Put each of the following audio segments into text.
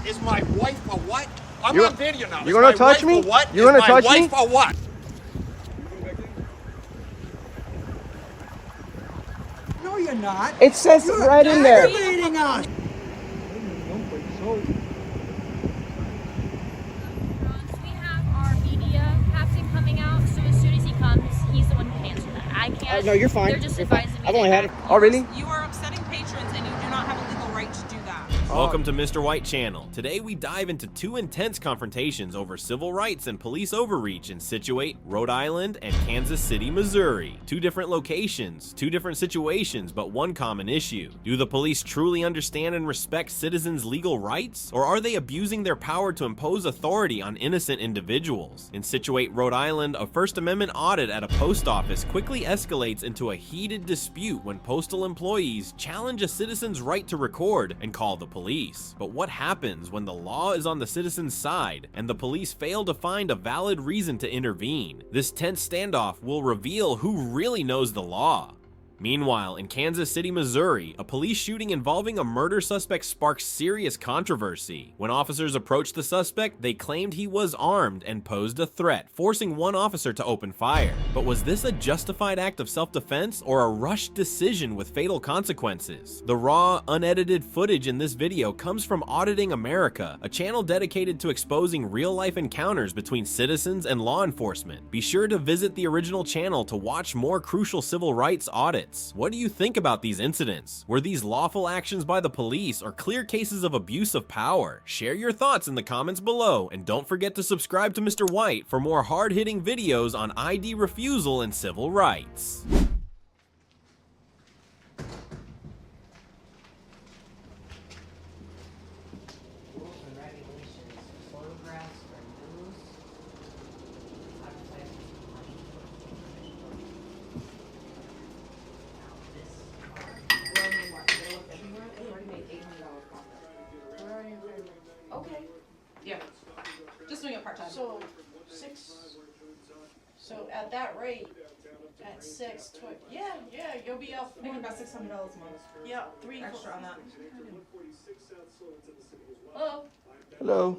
Is my wife a what? I'm on video now. You're gonna touch me? What? You're gonna touch me? Is my wife a what? No, you're not. It says right in there. You're aggravating us. We have our media captain coming out, so as soon as he comes, he's the one who can answer that. I can't. No, you're fine. They're just You're fine. advising me. I've only had it. Oh, really? You are upsetting patrons and you do not have a legal right to do that. Welcome to Mr. White Channel. Today we dive into two intense confrontations over civil rights and police overreach in Scituate, Rhode Island, and Kansas City, Missouri. Two different locations, two different situations, but one common issue. Do the police truly understand and respect citizens' legal rights? Or are they abusing their power to impose authority on innocent individuals? In Scituate, Rhode Island, a First Amendment audit at a post office quickly escalates into a heated dispute when postal employees challenge a citizen's right to record and call the police. But what happens when the law is on the citizen's side and the police fail to find a valid reason to intervene? This tense standoff will reveal who really knows the law. Meanwhile, in Kansas City, Missouri, a police shooting involving a murder suspect sparks serious controversy. When officers approached the suspect, they claimed he was armed and posed a threat, forcing one officer to open fire. But was this a justified act of self-defense or a rushed decision with fatal consequences? The raw, unedited footage in this video comes from Auditing America, a channel dedicated to exposing real-life encounters between citizens and law enforcement. Be sure to visit the original channel to watch more crucial civil rights audits. What do you think about these incidents? Were these lawful actions by the police or clear cases of abuse of power? Share your thoughts in the comments below, and don't forget to subscribe to Mr. White for more hard-hitting videos on ID refusal and civil rights. Okay. Yeah. Just doing it part-time. So, so at that rate, at yeah, you'll be out Making about $600 a month. yeah, 3 Extra on that. Hello. Hello.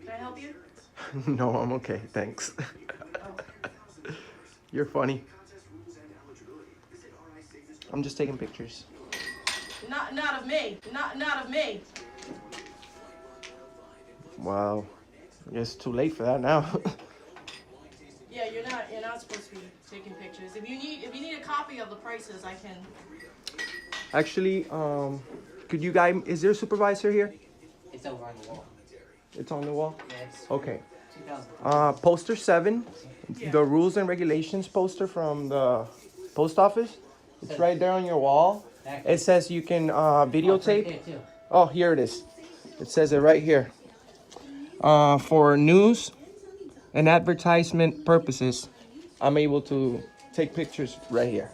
Can I help you? No, I'm okay. Thanks. You're funny. I'm just taking pictures. Not of me. Not of me. Wow. I guess it's too late for that now. Yeah, you're not supposed to be taking pictures. If you need a copy of the prices, I can. Actually, could you guys, is there a supervisor here? It's over on the wall. It's on the wall? Yeah, it's Okay. 2000. Poster 7, Yeah. the rules and regulations poster from the post office. It's right there on your wall. It says you can videotape. Right there too. Oh, here it is. It says it right here. For news and advertisement purposes, I'm able to take pictures right here.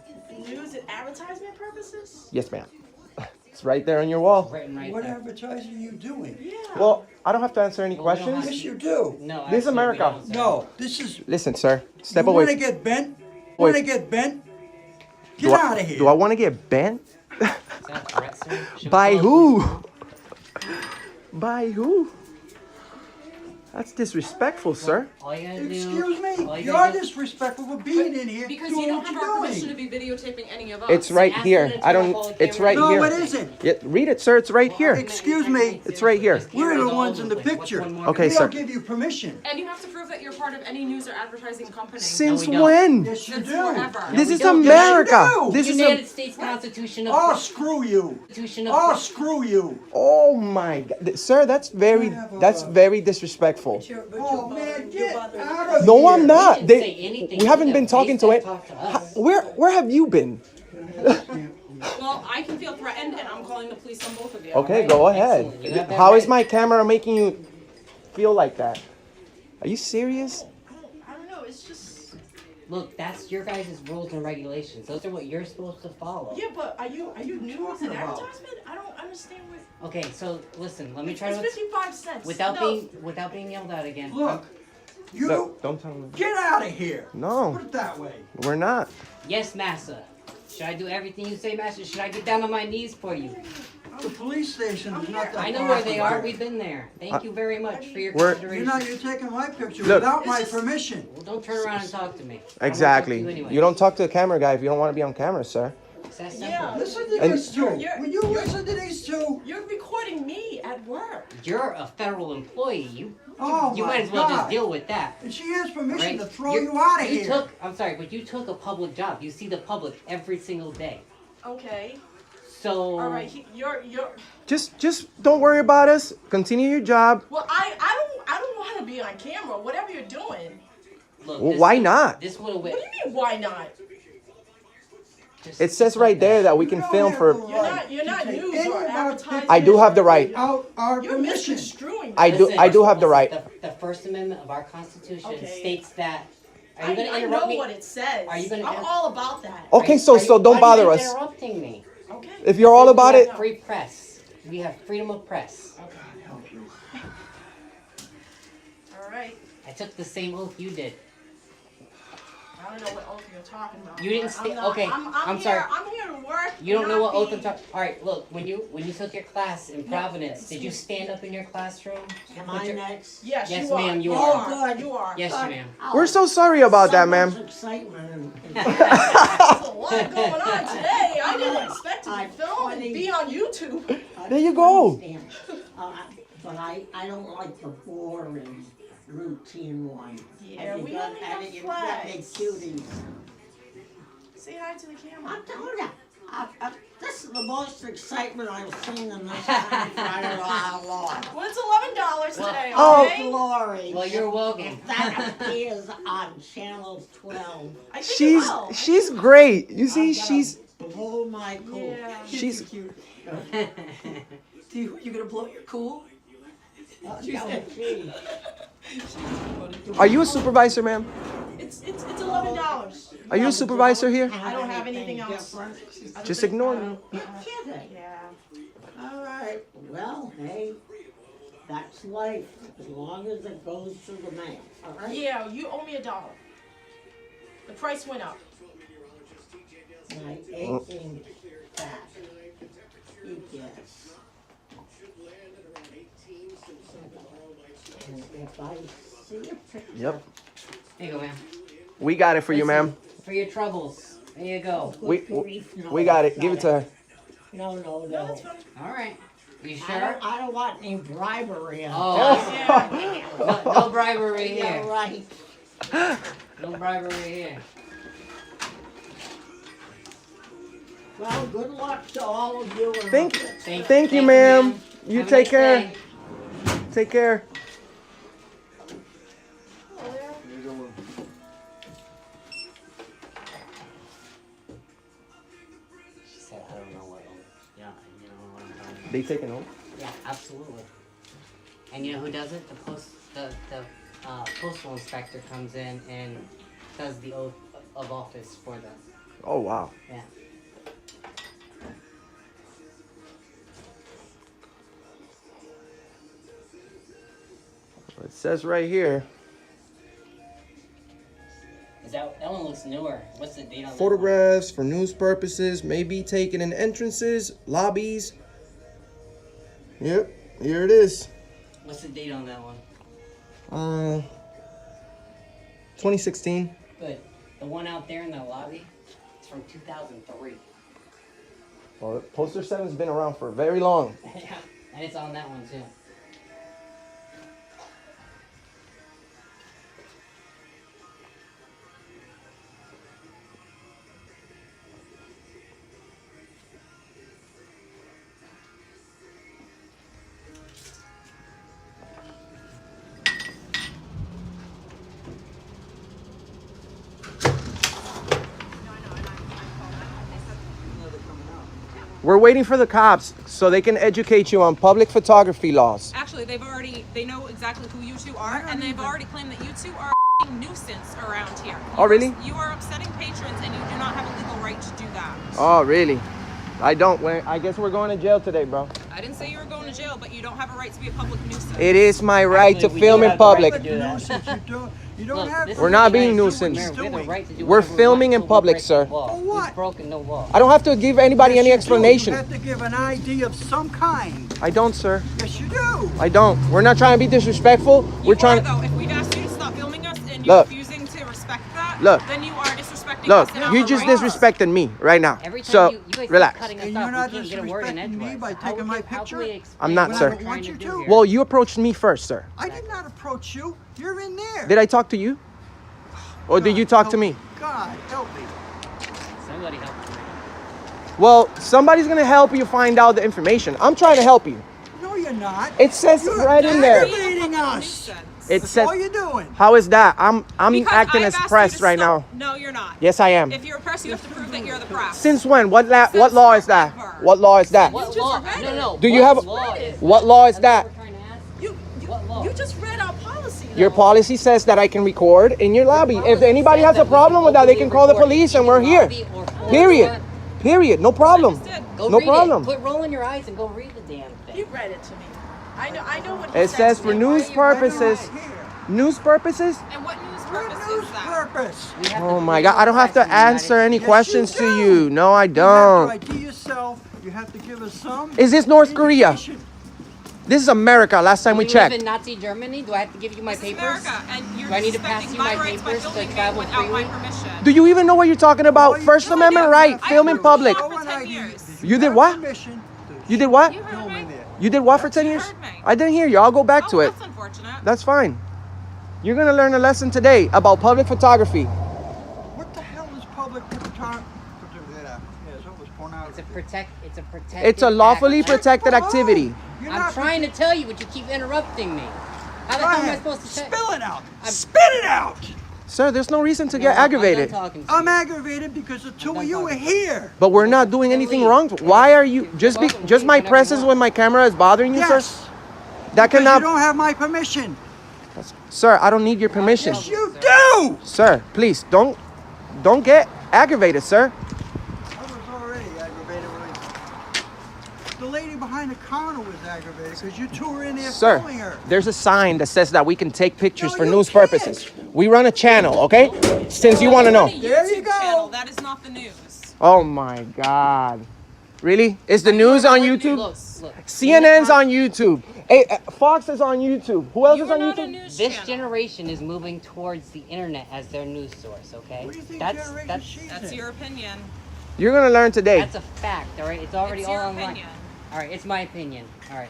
News and advertisement purposes? Yes, ma'am. It's right there on your wall. Written right What there. advertising are you doing? Yeah. Well, I don't have to answer any Well, we don't questions. have Yes, you do. No, This is actually, we America. don't, sir. No, this is. Listen, sir. Step You want to away. get bent? Wait. Want to get bent? Get Do I- out of here. Do I want to get bent? Is that a threat, sir? Should we By call the who? By who? That's disrespectful, sir. police? All you gotta do. Excuse me. all you You're gotta do- disrespectful for being in here Because doing you don't what have our you're permission to doing. be videotaping any of us. It's right ask here. them to I turn off don't. all the It's right cameras. No, here. it isn't. Yeah, read it, sir. It's right here. Excuse me. It's right here. We're the All ones in over the place. picture. What's one more Okay, We sir. don't give you permission. And you have to prove that you're part of any news or advertising company. Since we don't. when? Yes, you Since do. forever. This we is don't. America. Yes, you do. This is United a. States Constitution of Oh, screw you. Constitution of Oh, screw you. Oh my God, sir. That's very. That's very disrespectful. Oh, man, get out of No, here. I'm not. We didn't say anything We haven't to been them. talking They to said it. talk to us. Where have you been? Well, I can feel threatened, and I'm calling the police on both of you. Okay, go ahead. Excellent. You have that How is right. my camera making you feel like that? Are you serious? I don't know. It's just. Look, that's your guys' rules and regulations. Those are what you're supposed to follow. Yeah, but are you news and talking about? advertisement? I don't understand what. Okay, so listen, let me It's try to 55 cents. without No. being yelled at again. Look, you Look, don't tell me. get out of here. No, Put it that way. we're not. Yes, massa. Should I do everything you say, Master? Should I get down on my knees for you? The police station is not that I know far where they from are. here. We've been there. Thank you very much for your We're- consideration. You're taking my picture Look. without my permission. Well, don't turn around and talk to me. I don't wanna talk to Exactly. you anyway. You don't talk to the camera guy if you don't want to be on camera, sir. It's that simple. Yeah. Listen to And- these two. Will you listen to these two? You're recording me at work. You're a federal employee. You Oh you my might as well God. just deal with that. And she has permission Right? to throw You're- you out of you here. I'm sorry, but you took a public job. You see the public every single day. Okay. So All right. You're. Just don't worry about us. Continue your job. Well, I don't want to be on camera. Whatever you're doing. look, Well, this why would- not? This would have What do you mean? Why not? It says right there that we can film for. You're not Take news any or of our advertising. I do have the right. Out our You're permission. misconstruing. I do. this. I do have the right. The First Amendment of our Constitution Okay. states that. Are you going to I interrupt know me? what it says. Are you gonna I'm inter- all about that. Okay, Are so you- don't why bother are you us. interrupting me. Okay. If you're all about We it, have free press. We have freedom of press. All right. I took the same oath you did. I don't know what oath you're talking about. You didn't but stay- I'm not- okay, I'm I'm here, sorry. I'm here to work. You don't know not what oath be- I'm talking. All right, look. When you took your class in Providence, did you stand up in your classroom? Am Put I your- next? Yes, Yes, you are. ma'am, you you are. are. Good. You are. Yes, ma'am. we're so sorry about that, So ma'am. much excitement. There's a lot going on today. I didn't expect to be I'm filmed and be on YouTube. There you go. Understand. But I don't like the boring routine one. Yeah, And we you got- only have and you got big flags. cuties. Say hi to the camera. I'm telling you, this is the most excitement I've seen in this country for a while. Well, it's $11 today, Oh. okay? Glory. Well, you're welcome. If that appears on channel 12, I think it will. She's great. You see, I'm gonna she's blow my cool. Yeah. she's. You gonna blow your cool? No, gee. Are you a supervisor, ma'am? It's $11. Are you a supervisor here? I don't have anything else. different? I don't Just think- ignore I me. don't- You're kidding. Yeah. All right. Well, hey, that's life. As long as it goes to the mail. All right. Yeah, you owe me $1. The price went up. My 18 back. Yes. And if I see a picture. Yep. There you go, ma'am. We got it for you, ma'am. For your troubles. There you go. We got it. Give it to her. No. No, that's fine. All right. You I sure? don't want any bribery. Oh, Yeah. no bribery Yeah, here. right. No bribery here. Well, good luck to all of you. and Thank you, ma'am. You Have a take nice care. day. Take care. She said, I don't know what. Yeah, you know what I'm talking about. They taking over. Yeah, absolutely. And you know who does it? The postal inspector comes in and does the oath of office for them. Oh wow. Yeah. It says right here. Is that one looks newer? What's the date on Photographs for news purposes may be taken in entrances, lobbies. Yep, here it is. that one? What's the date on that one? 2016. Good. The one out there in the lobby, it's from 2003. Well, Poster 7's been around for very long. Yeah, and it's on that one too. We're waiting for the cops so they can educate you on public photography laws. Actually, they know exactly who you two are, and they've already claimed that you two are a nuisance around here. Oh, really? You are upsetting patrons, and you do not have a legal right to do that. Oh, really? I don't. I guess we're going to jail today, bro. I didn't say you were going to jail, but you don't have a right to be a public nuisance. It is my right to we film do in have the right public. to do that. Nuisance, You don't Look, have this to. We're is not the being United States of nuisance. America. We have the right to do We're whatever we filming want in till we public, break sir. the law. For what? We've broken no law. I don't have to give anybody any Yes, you do. explanation. You have to give an ID of some kind. I don't, sir. Yes, you do. I don't. We're not trying to be disrespectful. We're You trying are, to. though. If we'd asked you to stop filming us and you're Look. refusing to respect that, Look. then you are disrespecting Look, us. And you our just rights. disrespected me right now. Every time So you guys keep relax. cutting us And off, you're not we can't get a word in disrespecting me edgewise. by How taking my can- how can picture? we explain I'm not, what sir. we're trying Want you do to. here? Well, you approached me first, sir. I did not approach you. You're in there. Did I talk to you? Or did you talk to me? God, help me. Somebody help me. Well, somebody's gonna help you find out the information. I'm trying to help you. No, you're not. It says You're right in there. aggravating us. It That's says. all you're doing. How is that? I'm Because acting I've as asked you press to right stop. now. No, you're not. Yes, I am. If you're a press, you have to prove that you're the press. Since when? What Since law is that? forever. What law is that? What just law? read No, it. no. Do you have a- law is What law is That's that? what we're trying to ask. You, What law? you just read our policy. Your though. policy says that I can record in your lobby. If policy anybody says has a that we problem can with that, they openly can call the record police in and the we're here. lobby or for Period. the- Period. No problem. I just did. Go No read problem. It. Quit rolling your eyes and go read the damn thing. You read it to me. I know what he It says to for me. news purposes. Right here. News purposes? And what news For purpose news is that? purpose. We have Oh to my be God. I don't have to press in the United answer any Yes, questions you to do. you. No, I You have don't. to ID yourself. You have to give us some. Is this North Korea? indication. This is America. Last time we Do you live checked. in Nazi Germany? Do I have to give you my This is papers? America, and you're Do I need to pass disrespecting you my rights by papers to filming me travel without my freely? permission. Do you even know what you're talking about? Oh, you First do. Amendment I right. do. Film in I public. worked Show an for 10 ID. years. You did have what? permission to You did what? You heard film me? in there. You did what for 10 You years? heard me. I didn't hear you. I'll go back Oh, to it. that's unfortunate. That's fine. You're gonna learn a lesson today about public photography. What the hell is public photography? Yeah, it's almost pornography. It's a protected It's a lawfully act. protected Oh, activity. you're I'm not trying to tell you, but you keep interrupting me. How the Go hell am I ahead. supposed to tell? Spill it out. Spit it out. Sir, there's no reason to No, get I'm aggravated. done talking to I'm you. aggravated because the two done of you are talking. here. But we're not doing anything leave. wrong. Why are you just welcome to just leave my whenever you presence want. when my camera is bothering you, Yes. sir? That Because you cannot, don't have my permission. sir. I don't need your permission, Yes, you do. sir. Please don't get aggravated, sir. I was already aggravated when the lady behind the counter was aggravated because you two were in there Sir, filming her. there's a sign that says that we can take pictures No, for you news can't. purposes. We run a channel, okay? Since you want to know. On a There you YouTube go. channel, that is not the news. Oh my God. Really? Is the news on YouTube? Look, look. CNN's on YouTube. Hey, Fox is on YouTube. Who else You is are on not a YouTube? news This channel. generation is moving towards the internet as their news source. Okay, What do you think that's generation that's she's That's in? your opinion. You're gonna learn today. that's a fact. All right, it's already It's all your online. opinion. All right, it's my opinion. All right.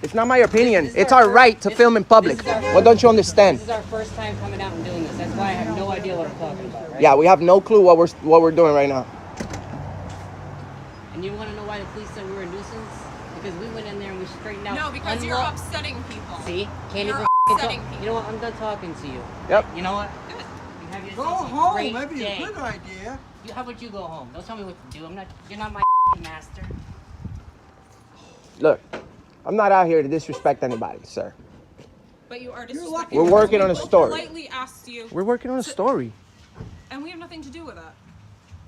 It's not my opinion. This is It's our our first- right to this- film in public. this is our What don't you understand? This is our first time coming out and doing this. That's why I have no idea what I'm talking about. Right? Yeah, we have no clue what we're doing right now. And you want to know why the police said we were a nuisance? Because we went in there and we straightened out. No, because you're unlaw- upsetting people. See, can't You're even upsetting talk. people. You know what? I'm done talking to you. Yep. You know what? Good. You have Go yourself a home. great Maybe day. a good idea. How about you go home? Don't tell me what to do. I'm not. You're not my master. Look, I'm not out here to disrespect anybody, sir. But you are lucky. disrespecting. We're working on a people. story. Politely asked you, We're working on a story. and we have nothing to do with that.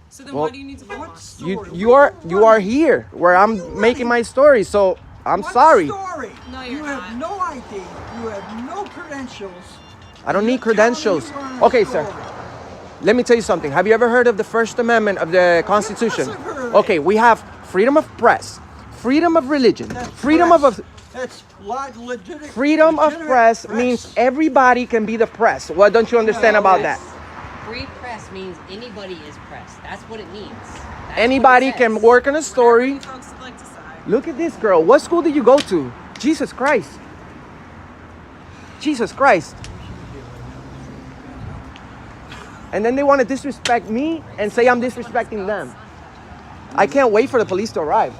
So then Well, why do you need to film What us? story? You are here where I'm making my story, so I'm What sorry. Story? No, You you're have not. no ID. You have no credentials. I don't need You're telling credentials. me you're on a Okay, sir. story. Let me tell you something. Have you ever heard of the First Amendment of the Constitution? I've heard of it. Okay, we have freedom of press, freedom of religion, That's freedom press. of That's legitimate. freedom of legitimate press means everybody can be the press. What don't you understand about that? Free press means anybody is press. That's what it means. That's Anybody what it can says. work on a story. You folks would like to say. Look at this girl. What school did you go to? Jesus Christ. Jesus Christ. And then they want to disrespect me and say I'm disrespecting them. I can't wait for the police to arrive.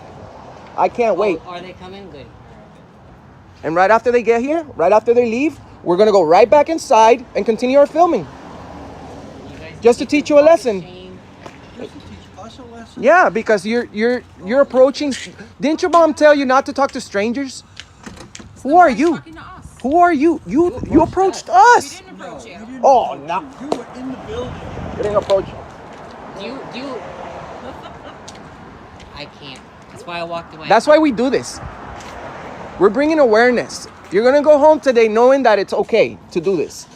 I can't wait. Oh, are they coming? Good. And right after they get here, right after they leave, we're going to go right back inside and continue our filming. You guys Just to teach you a lesson. shame. Just to teach us a lesson. Yeah, because you're approaching. Didn't your mom tell you not to talk to strangers? Who are you? Talking to us. Who are you? You approached We us. didn't approach you. didn't Oh, approach no. You were in the building. You didn't approach. Do you? I can't. That's why I walked away. That's why we do this. We're bringing awareness. You're gonna go home today knowing that it's okay to do this.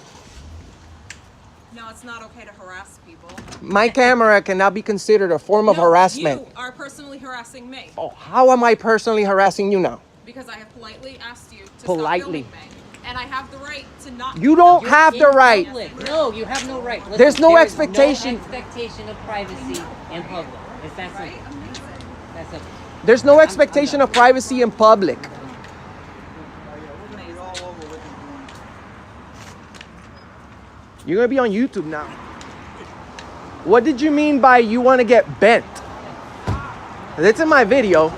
No, it's not okay to harass people. My camera cannot be considered a form of harassment. You are personally harassing me. Oh, how am I personally harassing you now? Because I have politely asked you to Politely. stop filming me. And I have the right to not. You don't have the right. No, you have no right. Listen, There's no there is expectation. No expectation of privacy in public. It's that simple. That's simple. There's no expectation of privacy in public. You're gonna be on YouTube now. What did you mean by you want to get bent? It's in my video.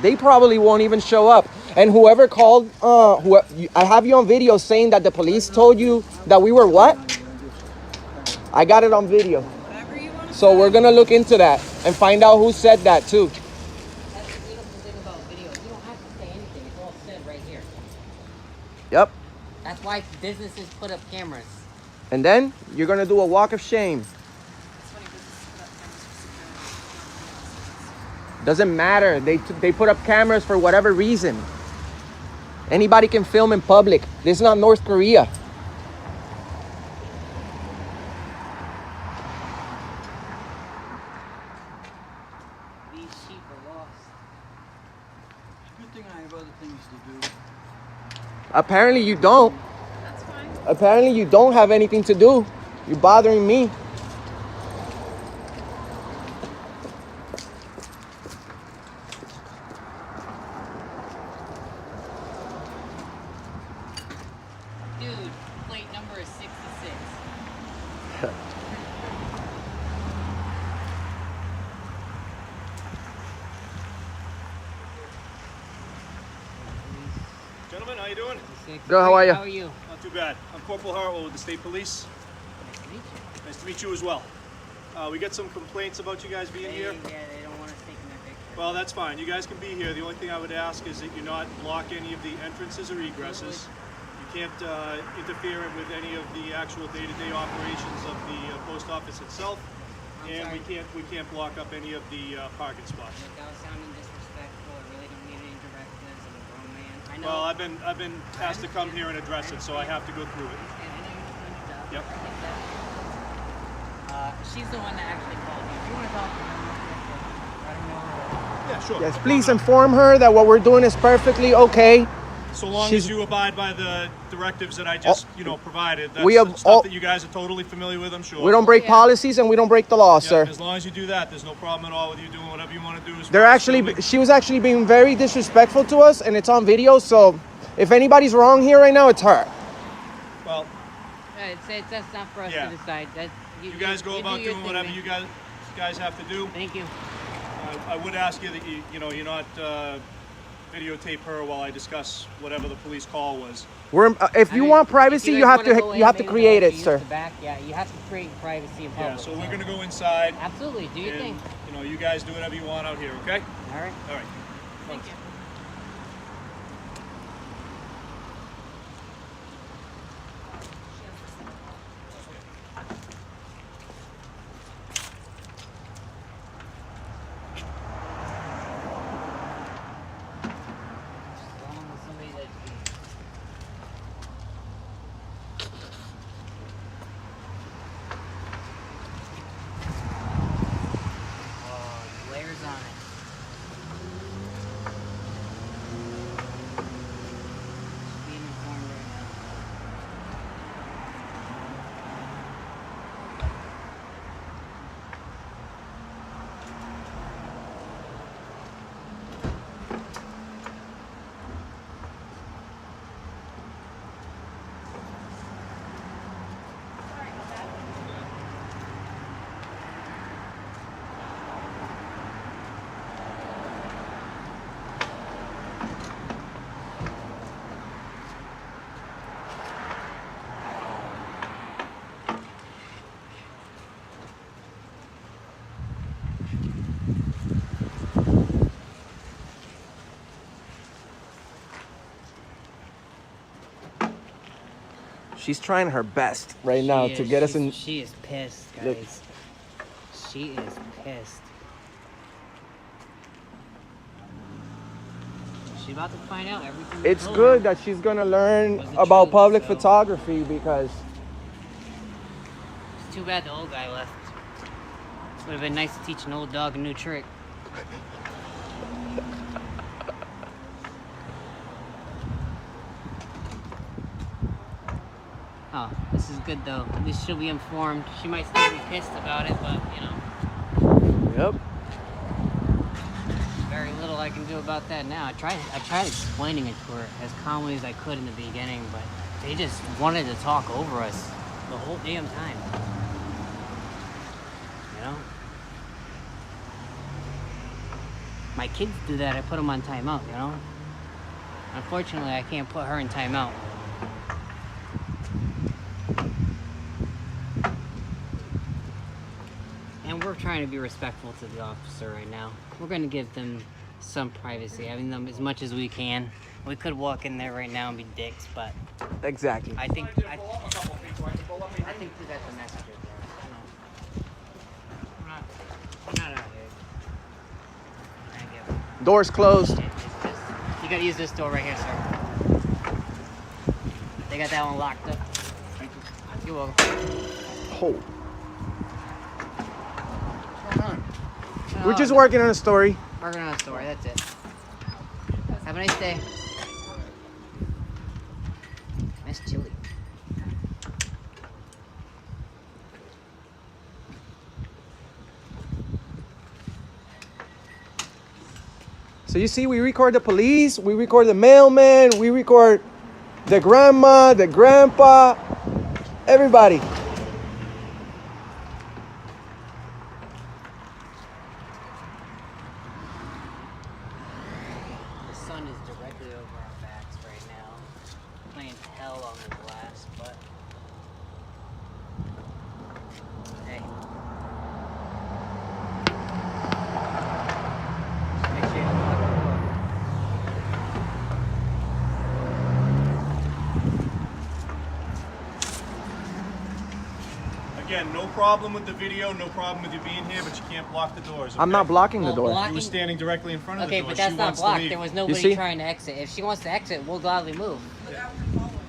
They probably won't even show up. And whoever called, I have you on video saying that the police told you that we were what? I got it on video. So we're gonna look into that and find out who said that too. That's the beautiful thing about video. You don't have to say anything. It's all said right here. Yep. That's why businesses put up cameras. And then you're gonna do a walk of shame. Doesn't matter. They put up cameras for whatever reason. Anybody can film in public. This is not North Korea. These sheep are lost. Good thing I have other things to do. Apparently you don't. That's fine. Apparently you don't have anything to do. You're bothering me. Dude, plate number is 66. Gentlemen, how you doing? Good, how are you? How are you? Not too bad. I'm Corporal Hartwell with the State Police. Nice to meet you. Nice to meet you as well. We get some complaints about you guys being here. Yeah, they don't want us taking their picture. Well, that's fine. You guys can be here. The only thing I would ask is that you not block any of the entrances or egresses. You can't interfere with any of the actual day-to-day operations of the post office itself. And we can't block up any of the parking spots. Look, that was sounding disrespectful. I really don't need any directives. I'm a grown man. I know. Well, I've been asked to come here and address it, so I have to go through it. Yep. She's the one that actually called you. If you want to talk to her, let her know. Yeah, sure. Yes, please inform her that what we're doing is perfectly okay. So long as you abide by the directives that I just, provided. That's We have stuff that you guys are totally familiar with, I'm sure. We don't break policies and we don't break the law, sir. As long as you do that, there's no problem at all with you doing whatever you want to do. She was actually being very disrespectful to us, and it's on video. So, if anybody's wrong here right now, it's her. Well, that's not for us Yeah. to decide. you guys go about do your doing thing, whatever man. you guys have to do. Thank you. I would ask you that you're not videotape her while I discuss whatever the police call was. If you want privacy, you have to create it, sir. Yeah, you have to create privacy in public. Yeah, so we're gonna go inside. Absolutely, do your thing. You guys do whatever you want out here, okay? All right. All right. Thank you. Layers on it. She's trying her best right now to get us in. She is pissed, guys. Look. She is pissed. She's about to find out everything. It's good that she's gonna learn about public photography because it's too bad the old guy left. Would have been nice to teach an old dog a new trick. Oh, this is good though. At least she'll be informed. She might still be pissed about it, but you know. Yep. Very little I can do about that now. I tried explaining it to her as calmly as I could in the beginning, but they just wanted to talk over us the whole damn time. You know? My kids do that. I put them on timeout, you know? Unfortunately, I can't put her in timeout. And we're trying to be respectful to the officer right now. We're going to give them some privacy, having them as much as we can. We could walk in there right now and be dicks, but exactly. I think that's the message right there. We're not out here. Door's closed. You gotta use this door right here, sir. They got that one locked up. You're welcome. Oh. We're just working on a story. Working on a story, that's it. Have a nice day. Nice chili. So you see, we record the police, we record the mailman, we record the grandma, the grandpa, everybody. The sun is directly over our backs right now, playing hell on the glass, but hey. Make sure you don't lock the door. Again, no problem with the video, no problem with you being here, but you can't block the doors. Okay? I'm not blocking the door. You were standing directly in front of the Okay, door. but that's She not wants to blocked. leave. There was You nobody see? trying to exit. If she wants to exit, we'll gladly move.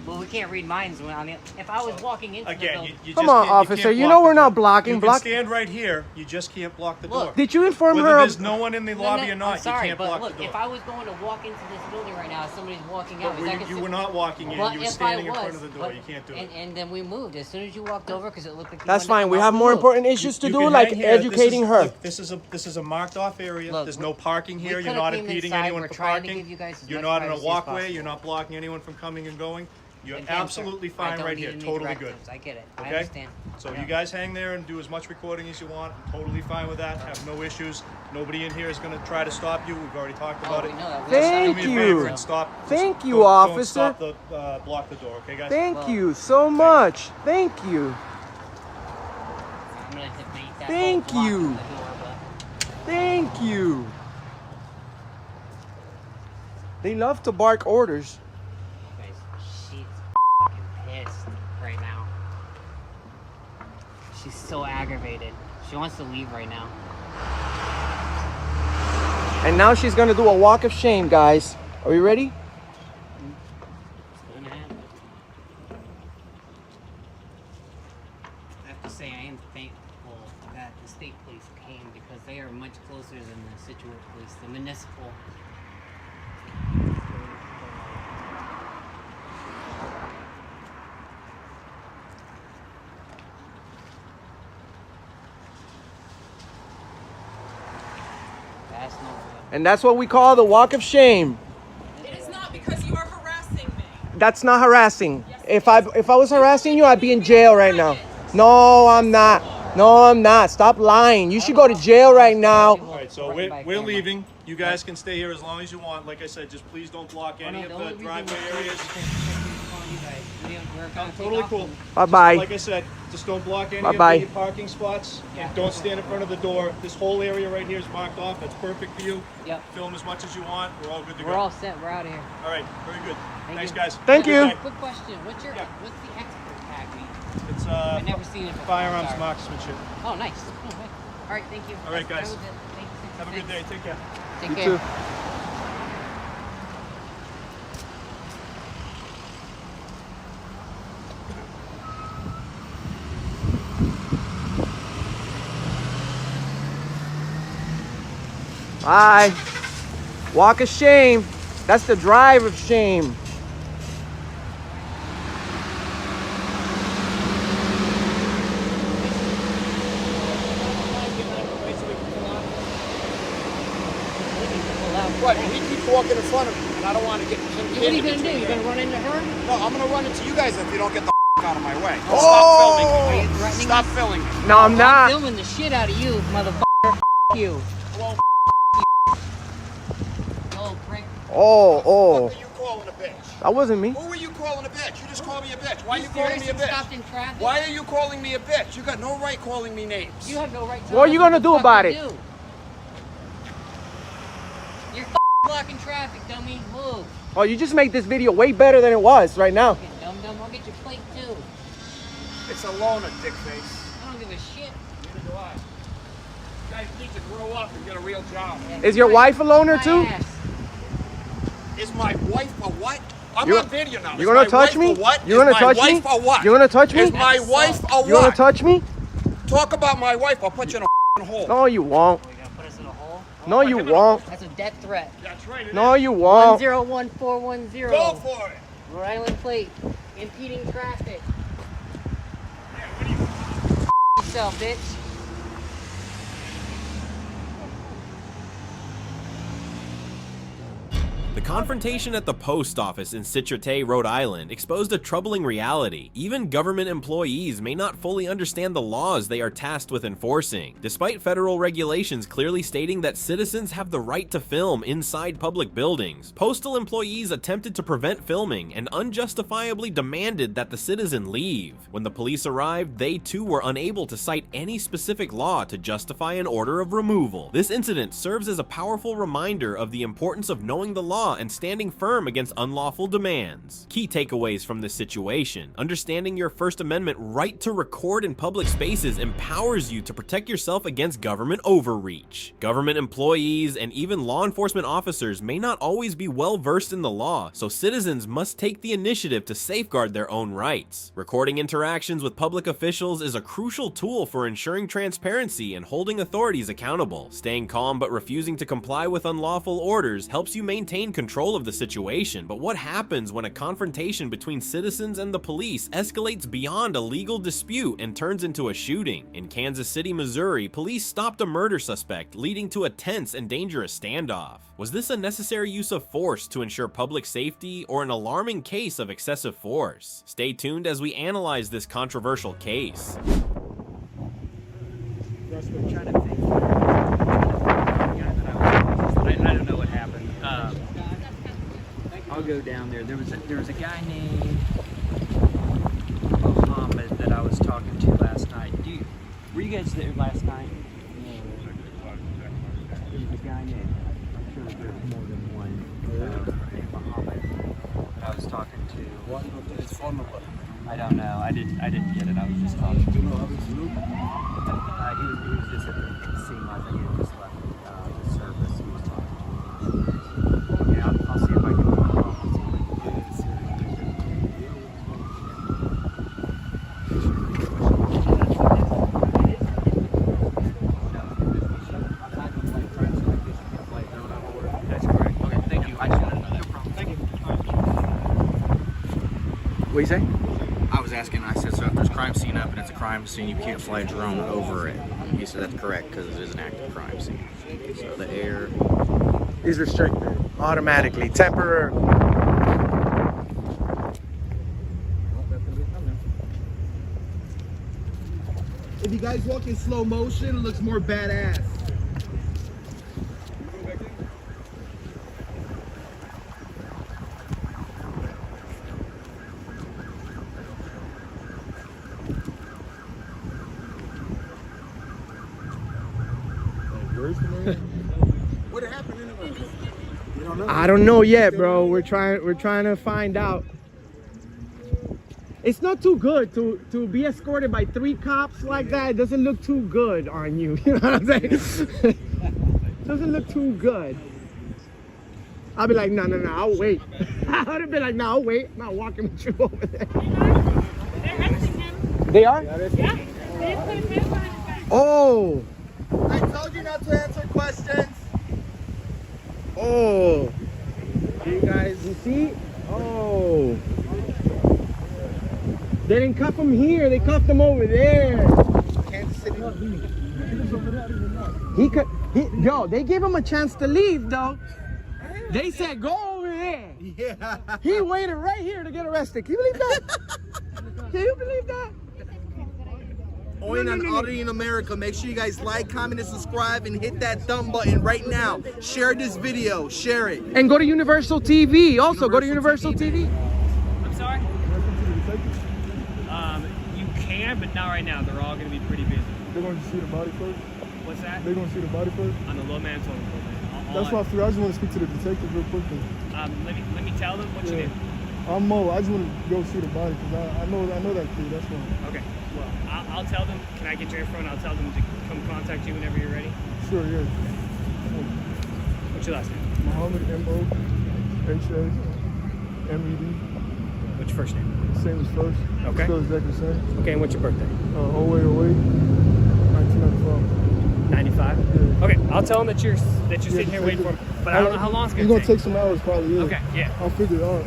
Well, we can't read minds when on the. If I was walking into the Again, building, you Come just on, can't- officer. can't You block know the we're not door. blocking. You Block. can stand right here. You just can't block the door. Did you inform Whether her? there's no one in the lobby or not, I'm sorry, you can't but block look, the door. if I was going to walk into this building right now, somebody's walking out. But you were not walking in. Well, You were if standing I in front was, of the door. but- You can't do it. And then we moved as soon as you walked over because it looked like. You That's wanted to fine. We come out, have more moved. important issues to You do, can like hang here. educating her. Look, this is a marked off area. Look, There's no parking here. we You're could've not came impeding inside. anyone We're from trying to parking. give you guys as You're much not in a privacy as walkway. possible. You're not blocking anyone from coming and going. You're Again, sir, absolutely I fine don't right need here. any Totally good. directives. I get it. I Okay? understand. So Yeah. you guys hang there and do as much recording as you want. I'm totally fine with that. Have no issues. Nobody in here is going to try to stop you. We've already talked about we it. know that. Just Thank do me a you. favor and stop. Thank Just you, don't officer. stop the block the door. Okay, guys? Thank you so much. Thank you. I'm gonna debate that Thank whole block you. on the door, but Thank you. They love to bark orders. guys, she's fucking pissed right now. She's so aggravated. She wants to leave right now. And now she's gonna do a walk of shame, guys. Are we ready? It's gonna happen. I have to say, I am thankful that the state police came because they are much closer than the Scituate police, the municipal. That's no good. And that's what we call the walk of shame. It is not because you are harassing me. That's not harassing. If I was harassing you, I'd be in jail right now. No, I'm not. No, I'm not. Stop lying. You should go to jail right now. All right, so we're leaving. You guys can stay here as long as you want. Like I said, just please don't block any of the driveway areas. Totally cool. Bye-bye. Like I said, just don't block any Bye-bye. of the parking spots. And don't stand in front of the door. This whole area right here is marked off. That's perfect for you. Yep. Film as much as you want. We're all good to go. We're all set. We're out of here. All right, very good. Thanks, you. guys. Thank Have a good you. day. Quick question. What's the expert? It's I've never seen it before. firearms Sorry. marksmanship. Oh, nice. Oh, okay. All right, thank you. All right, guys. That was it. Thank you. Have a good day. Take care. Take You care. too. Bye. Walk of shame. That's the drive of shame. What? He keeps walking in front of me, and I don't want to get him. What are you gonna do? You gonna run into her? No, I'm gonna run into you guys if you don't get the out of my way. Oh! Are you threatening Stop me? filming me. No, I'm I'm not. filming the shit out of you, motherfucker. You. Well, Oh, prick. Oh, what oh. are you calling a bitch? That wasn't me. Who are you calling a bitch? You just called me a bitch. Why are you serious? calling me a You bitch? stopped in traffic? Why are you calling me a bitch? You got no right calling me names. You have no right to. What are you gonna do fuck about you it? do. You're blocking traffic, dummy. Move. Oh, you just made this video way better than it was right now. Fucking dum-dum. I'll get your plate, too. It's a loner, dick face. I don't give a shit. Neither do I. You guys need to grow up and get a real job. Is your wife a loner My too? ass. Is my wife a what? I'm You- on video now. You Is gonna my touch wife me? A what? You gonna Is touch my me? wife a what? You gonna touch me? Is my wife a what? You gonna touch me? Talk about my wife. I'll put you in a hole. No, you won't. Are you gonna put us in a hole? No, you won't. That's a death threat. That's right. No, you won't. 101410. Go for it. Rhode Island plate. Impeding traffic. Yourself, bitch. The confrontation at the post office in Scituate, Rhode Island exposed a troubling reality. Even government employees may not fully understand the laws they are tasked with enforcing, despite federal regulations clearly stating that citizens have the right to film inside public buildings. Postal employees attempted to prevent filming and unjustifiably demanded that the citizen leave. When the police arrived, they too were unable to cite any specific law to justify an order of removal. This incident serves as a powerful reminder of the importance of knowing the law and standing firm against unlawful demands. Key takeaways from this situation: understanding your First Amendment right to record in public spaces empowers you to protect yourself against government overreach. Government employees and even law enforcement officers may not always be well versed in the law, so citizens must take the initiative to safeguard their own rights. Recording interactions with public officials is a crucial tool for ensuring transparency and holding authorities accountable. Staying calm but refusing to comply with unlawful orders helps you maintain control of the situation, but what happens when a confrontation between citizens and the police escalates beyond a legal dispute and turns into a shooting? In Kansas City, Missouri, police stopped a murder suspect, leading to a tense and dangerous standoff. Was this a necessary use of force to ensure public safety, or an alarming case of excessive force? Stay tuned as we analyze this controversial case. I don't know what happened. I'll go down there. There was a guy named Mohammed that I was talking to last night. Were you guys there last night? There was a guy named, I'm sure there's more than one, named Mohammed that I was talking to. What is his phone number? I don't know. I didn't get it. I was just talking. Do you know how this look? He was just at the scene. I think he had just left the service. He was talking to me. Yeah, I'll see if I can call him and see if I can get it. That's correct. Okay, thank you. I just wanted to know. No problem. Thank you. What you say? I was asking, I said, so if there's a crime scene up and it's a crime scene, you can't fly a drone over it. He said that's correct because it is an active crime scene. So the air is restricted automatically, temporarily. If you guys walk in slow motion, it looks more badass. What happened anyway? You don't know? I don't know yet, bro. We're trying to find out. It's not too good to be escorted by 3 cops like that. It doesn't look too good on you. You know what I'm saying? Doesn't look too good. I'll be like, no, I'll wait. I would have been like, no, I'll wait. I'm not walking with you over there. They're arresting him. They are? Yeah. They just put his hands behind his back. Oh. I told you not to answer questions. Oh. You guys, you see? Oh. They didn't cuff him here. They cuffed him over there. Kansas City. Yo, they gave him a chance to leave, though. They said, go over there. Yeah. He waited right here to get arrested. Can you believe that? Can you believe that? Owen on Auditing America. Make sure you guys like, comment, and subscribe, and hit that thumb button right now. Share this video. Share it. And go to Universal TV. Also, go to Universal TV. I'm sorry? You can, but not right now. They're all going to be pretty busy. They're going to see the body first? What's that? They're going to see the body first? On the low man total, man. That's why I figured. I just want to speak to the detective real quickly. Let me tell them what you did. I'm Mo. I just want to go see the body because I know that kid. That's why. Okay. Well, I'll tell them. Can I get your info and I'll tell them to come contact you whenever you're ready? Sure, yeah. What's your last name? Muhammad, M-O-H-A-M-E-D. What's your first name? Same as first. Okay. Still exactly the same. Okay, and what's your birthday? 0808, 1995. 95? Yeah. Okay, I'll tell them that you're sitting here waiting for them. But I don't know how long it's going to take. It's going to take some hours probably, yeah. Okay, yeah. I'll figure it out.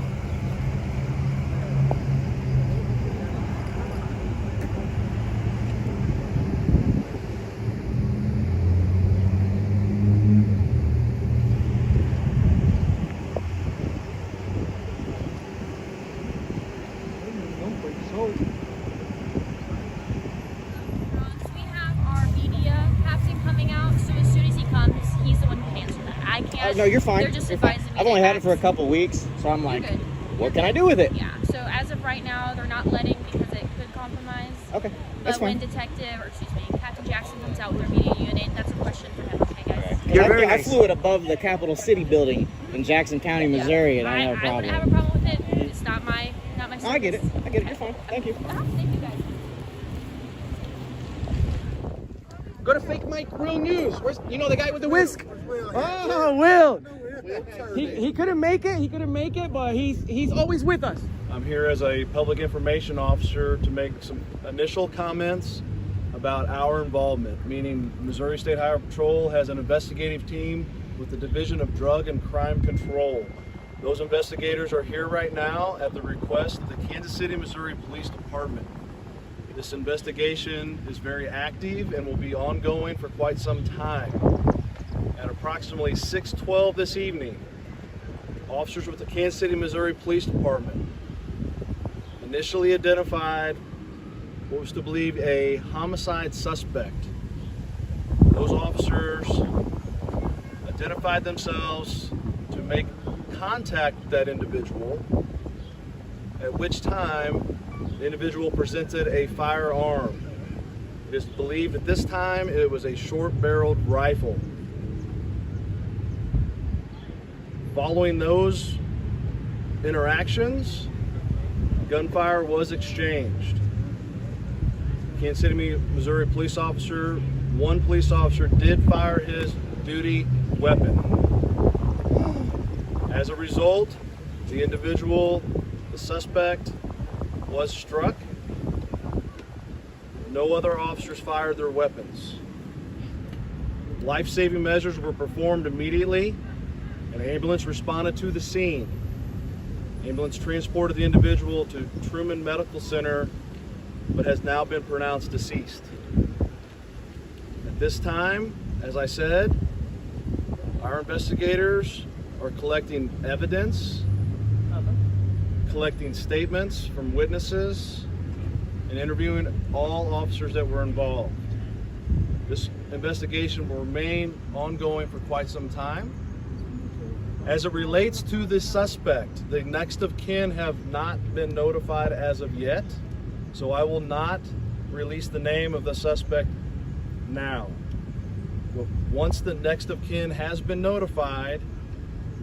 We have our media captain coming out, so as soon as he comes, he's the one who can answer that. I can't. No, you're fine. They're just You're fine. advising me. I've only had it for a couple weeks, so I'm like, good. what can I do with it? Yeah, so as of right now, they're not letting because it could compromise. Okay, that's But when fine. Captain Jackson comes out with their media unit, that's a question for him. Okay, guys. You're very I nice. flew it above the Capitol City building in Jackson County, Missouri, and I have a I wouldn't problem. have a problem with it. It's not my service. I get it. I get it. You're fine. Thank you. Thank you, guys. Go to Fake Mike Real News. Where's, you know the guy with the whisk? Oh, Will. He couldn't make it. He couldn't make it, but he's always with us. I'm here as a public information officer to make some initial comments about our involvement, meaning Missouri State Highway Patrol has an investigative team with the Division of Drug and Crime Control. Those investigators are here right now at the request of the Kansas City, Missouri Police Department. This investigation is very active and will be ongoing for quite some time. At approximately 6:12 this evening, officers with the Kansas City, Missouri Police Department initially identified what was to believe a homicide suspect. Those officers identified themselves to make contact with that individual, at which time the individual presented a firearm. It is believed at this time it was a short-barreled rifle. Following those interactions, gunfire was exchanged. Kansas City, Missouri police officer, one police officer did fire his duty weapon. As a result, the individual, the suspect, was struck. No other officers fired their weapons. Life-saving measures were performed immediately. An ambulance responded to the scene. Ambulance transported the individual to Truman Medical Center, but has now been pronounced deceased. At this time, as I said, our investigators are collecting evidence, collecting statements from witnesses, and interviewing all officers that were involved. This investigation will remain ongoing for quite some time. As it relates to the suspect, the next of kin have not been notified as of yet, so I will not release the name of the suspect now. Once the next of kin has been notified,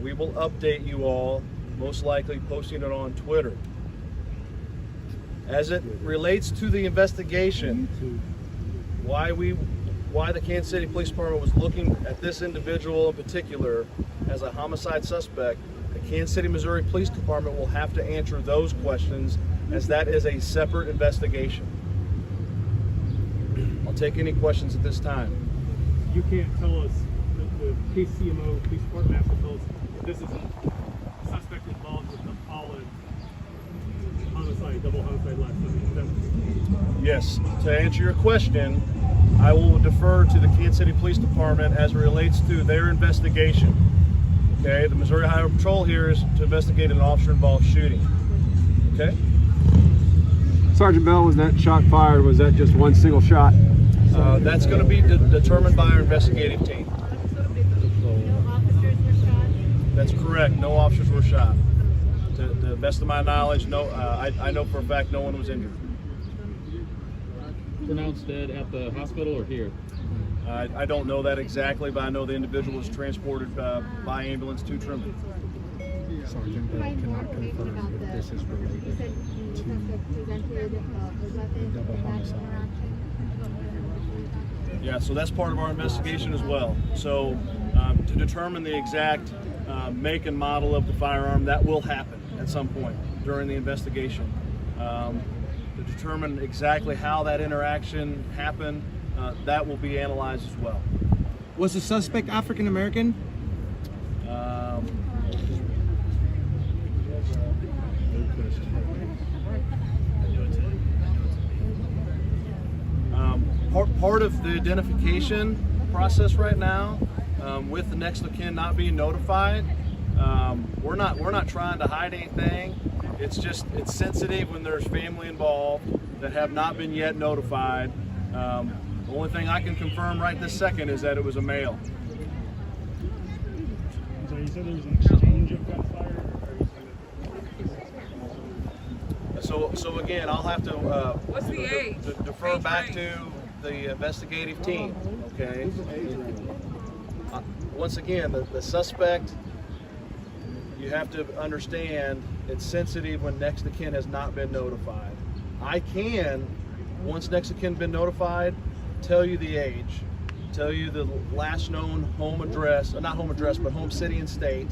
we will update you all, most likely posting it on Twitter. As it relates to the investigation, why the Kansas City Police Department was looking at this individual in particular as a homicide suspect, the Kansas City, Missouri Police Department will have to answer those questions, as that is a separate investigation. I'll take any questions at this time. You can't tell us, the KCMO Police Department has to tell us if this is a suspect involved with the Olive homicide, double homicide last night. Yes, to answer your question, I will defer to the Kansas City Police Department as it relates to their investigation. Okay, the Missouri Highway Patrol here is to investigate an officer-involved shooting. Okay? Sergeant Bell, was that shot fired? Was that just one single shot? That's going to be determined by our investigative team. That's correct. No officers were shot. To the best of my knowledge, no. I know for a fact no one was injured. Pronounced dead at the hospital or here? I don't know that exactly, but I know the individual was transported by ambulance to Trimble. Sergeant Bell cannot confirm if this is related to double homicide. Yeah, so that's part of our investigation as well. So to determine the exact make and model of the firearm, that will happen at some point during the investigation. To determine exactly how that interaction happened, that will be analyzed as well. Was the suspect African American? Part of the identification process right now, with the next of kin not being notified, we're not trying to hide anything. It's sensitive when there's family involved that have not been yet notified. The only thing I can confirm right this second is that it was a male. So you said there was an exchange of gunfire? So again, I'll have to defer back to the investigative team. Okay. Once again, the suspect, you have to understand, it's sensitive when next of kin has not been notified. I can, once next of kin has been notified, tell you the age, tell you the last known home address, not home address, but home city and state,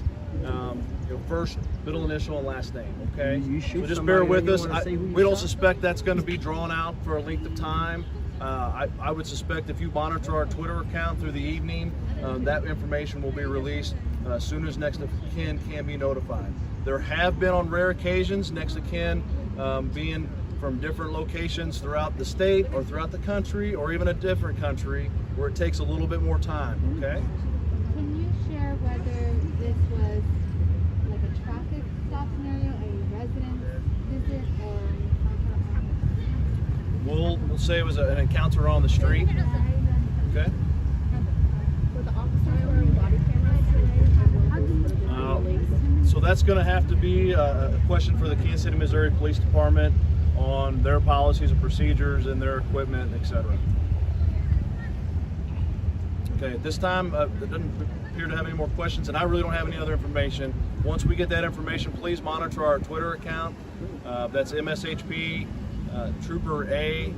your first, middle initial, and last name, okay? So just bear with us. We don't suspect that's going to be drawn out for a length of time. I would suspect if you monitor our Twitter account through the evening, that information will be released as soon as next of kin can be notified. There have been, on rare occasions, next of kin being from different locations throughout the state or throughout the country or even a different country where it takes a little bit more time, okay? Can you share whether this was like a traffic stop scenario, a residence visit, or We'll say it was an encounter on the street. Okay. were the officers wearing body cameras? So that's going to have to be a question for the Kansas City, Missouri Police Department on their policies and procedures and their equipment, etc. Okay, at this time, it doesn't appear to have any more questions, and I really don't have any other information. Once we get that information, please monitor our Twitter account. That's MSHP Trooper A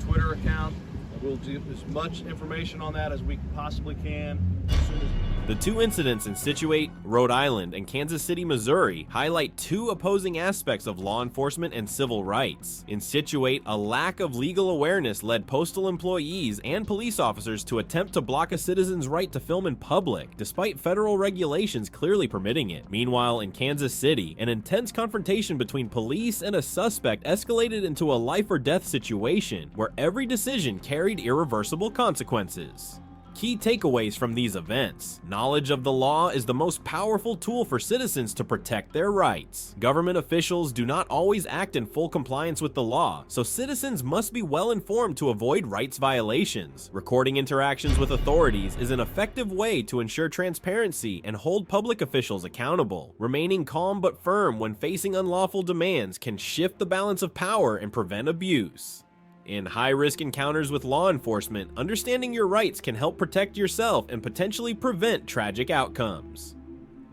Twitter account. We'll do as much information on that as we possibly can as soon as. The two incidents in Scituate, Rhode Island, and Kansas City, Missouri highlight two opposing aspects of law enforcement and civil rights. In Scituate, a lack of legal awareness led postal employees and police officers to attempt to block a citizen's right to film in public, despite federal regulations clearly permitting it. Meanwhile, in Kansas City, an intense confrontation between police and a suspect escalated into a life or death situation, where every decision carried irreversible consequences. Key takeaways from these events. Knowledge of the law is the most powerful tool for citizens to protect their rights. Government officials do not always act in full compliance with the law, so citizens must be well informed to avoid rights violations. Recording interactions with authorities is an effective way to ensure transparency and hold public officials accountable. Remaining calm but firm when facing unlawful demands can shift the balance of power and prevent abuse. In high-risk encounters with law enforcement, understanding your rights can help protect yourself and potentially prevent tragic outcomes.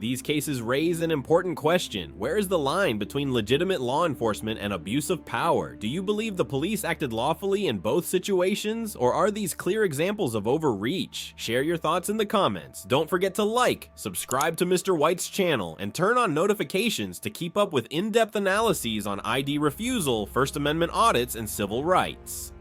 These cases raise an important question. Where is the line between legitimate law enforcement and abuse of power? Do you believe the police acted lawfully in both situations, or are these clear examples of overreach? Share your thoughts in the comments. Don't forget to like, subscribe to Mr. White's channel, and turn on notifications to keep up with in-depth analyses on ID refusal, First Amendment audits, and civil rights.